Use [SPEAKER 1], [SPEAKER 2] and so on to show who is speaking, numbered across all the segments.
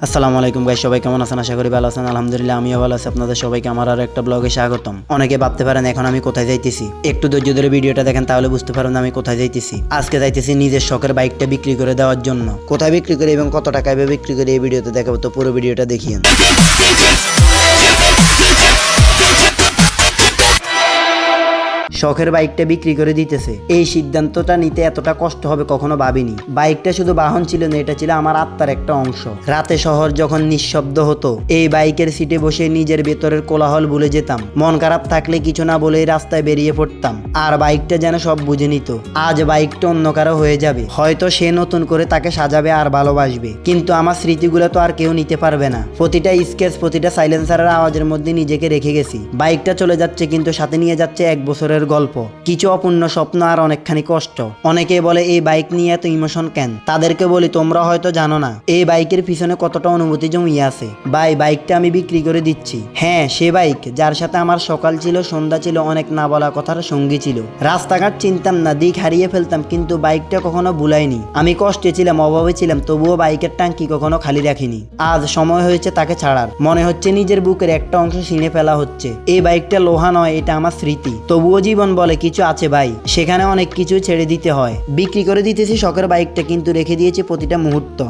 [SPEAKER 1] আসসালামু আলাইকুম গাইস, সবাই কেমন আছেন? আশা করি ভালো আছেন। আলহামদুলিল্লাহ আমিও ভালো আছি। আপনাদের সবাইকে আমার আর একটা ব্লগে স্বাগতম। অনেকে ভাবতে পারেন এখন আমি কোথায় যাইতেছি। একটু ধৈর্য ধরে ভিডিওটা দেখেন, তাহলে বুঝতে পারবেন আমি কোথায় যাইতেছি। আজকে যাইতেছি নিজের শখের বাইকটা বিক্রি করে দেওয়ার জন্য। কোথায় বিক্রি করে এবং কত টাকায় বিক্রি করে এই ভিডিওতে দেখাবো, তো পুরো ভিডিওটা দেখিয়েন। শখের বাইকটা বিক্রি করে দিতেছে, এই সিদ্ধান্তটা নিতে এতটা কষ্ট হবে কখনো ভাবিনি। বাইকটা শুধু বাহন ছিল না, এটা ছিল আমার আত্মার একটা অংশ। রাতে শহর যখন নিঃশব্দ হতো, এই বাইকের সিটে বসে নিজের ভেতরের কোলাহল ভুলে যেতাম। মন খারাপ থাকলে কিছু না বলেই রাস্তায় বেরিয়ে পড়তাম, আর বাইকটা যেন সব বুঝে নিত। আজ বাইকটা অন্য কারো হয়ে যাবে, হয়তো সে নতুন করে তাকে সাজাবে আর ভালোবাসবে, কিন্তু আমার স্মৃতিগুলো তো আর কেউ নিতে পারবে না। প্রতিটা স্কেচ, প্রতিটা সাইলেন্সারের আওয়াজের মধ্যে নিজেকে রেখে গেছি। বাইকটা চলে যাচ্ছে, কিন্তু সাথে নিয়ে যাচ্ছে 1 বছরের গল্প, কিছু অপূর্ণ স্বপ্ন আর অনেকখানি কষ্ট। অনেকে বলে এই বাইক নিয়ে এত ইমোশন কেন? তাদেরকে বলি তোমরা হয়তো জানো না এই বাইকের পিছনে কতটা অনুভূতি জমিয়ে আছে। বাইকটা আমি বিক্রি করে দিচ্ছি। হ্যাঁ, সে বাইক যার সাথে আমার সকাল ছিল, সন্ধ্যা ছিল, অনেক না বলা কথার সঙ্গী ছিল। রাস্তাঘাট চিনতাম না, দিক হারিয়ে ফেলতাম, কিন্তু বাইকটা কখনো ভুলাইনি। আমি কষ্টে ছিলাম, অভাবে ছিলাম, তবুও বাইকের ট্যাঙ্কি কখনো খালি রাখিনি। আজ সময় হয়েছে তাকে ছাড়ার। মনে হচ্ছে নিজের বুকের একটা অংশ ছিঁড়ে ফেলা হচ্ছে। এই বাইকটা লোহা নয়, এটা আমার স্মৃতি। তবুও জীবন বলে কিছু আছে ভাই, সেখানে অনেক কিছু ছেড়ে দিতে হয়। বিক্রি করে দিতেছি শখের বাইকটা, কিন্তু রেখে দিয়েছি প্রতিটা মুহূর্ত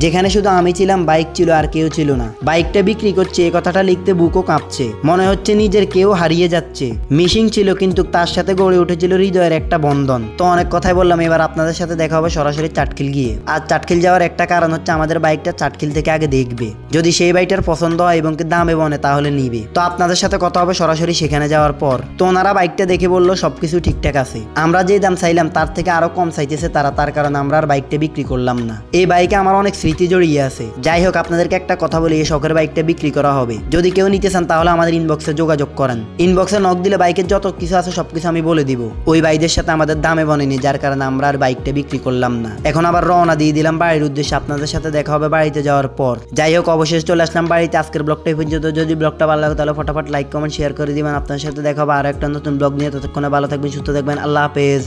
[SPEAKER 1] যেখানে শুধু আমি ছিলাম, বাইক ছিল আর কেউ ছিল না। বাইকটা বিক্রি করছে, এই কথাটা লিখতে বুকও কাঁপছে। মনে হচ্ছে নিজের কেউ হারিয়ে যাচ্ছে। মিসিং ছিল, কিন্তু তার সাথে গড়ে উঠেছিল হৃদয়ের একটা বন্ধন। তো অনেক কথাই বললাম, এবার আপনাদের সাথে দেখা হবে সরাসরি চাটখিল গিয়ে। আর চাটখিল যাওয়ার একটা কারণ হচ্ছে আমাদের বাইকটা চাটখিল থেকে আগে দেখবে, যদি সেই বাইকটার পছন্দ হয় এবং দামে বনে তাহলে নিবে। তো আপনাদের সাথে কথা হবে সরাসরি সেখানে যাওয়ার পর। তো ওনারা বাইকটা দেখে বললো সবকিছু ঠিকঠাক আছে। আমরা যে দাম চাইলাম তার থেকে আরো কম চাইতেছে তারা, তার কারণে আমরা আর বাইকটা বিক্রি করলাম না। এই বাইকে আমার অনেক স্মৃতি জড়িয়ে আছে। যাই হোক, আপনাদেরকে একটা কথা বলি, এই শখের বাইকটা বিক্রি করা হবে। যদি কেউ নিতে চান তাহলে আমাদের ইনবক্সে যোগাযোগ করেন। ইনবক্সে নক দিলে বাইকের যত কিছু আছে সবকিছু আমি বলে দিব। ওই বাইদের সাথে আমাদের দামে বনেনি, যার কারণে আমরা আর বাইকটা বিক্রি করলাম না। এখন আবার রওনা দিয়ে দিলাম বাড়ির উদ্দেশ্যে। আপনাদের সাথে দেখা হবে বাড়িতে যাওয়ার পর। যাই হোক, অবশেষে চলে আসলাম বাড়িতে। আজকের ব্লগটা এই পর্যন্ত। যদি ব্লগটা ভালো লাগে তাহলে ফটাফট লাইক, কমেন্ট, শেয়ার করে দিবেন। আপনাদের সাথে দেখা হবে আর একটা নতুন ব্লগ নিয়ে। ততক্ষণে ভালো থাকবেন, সুস্থ থাকবেন। আল্লাহ হাফেজ।